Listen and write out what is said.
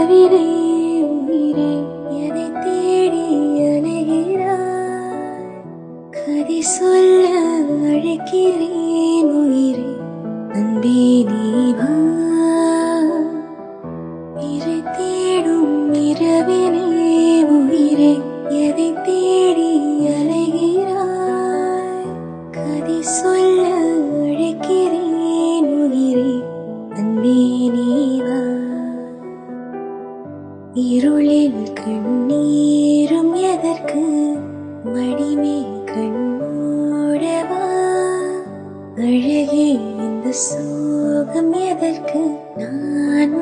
இரவிலே உயிரே எதை தேடி அலைகிறாய் கதை சொல்ல அழைக்கிறேன் உயிரே அன்பே நீ வா இறை தேடும் இரவிலே உயிரே எதை தேடி அலைகிறாய் கதை சொல்ல அழைக்கிறேன் உயிரே அன்பே நீ வா இருளில் கண்ணீரும் எதற்கு மடிமே கண்ணோடவா அழகே இந்த சோகம் எதற்கு நான்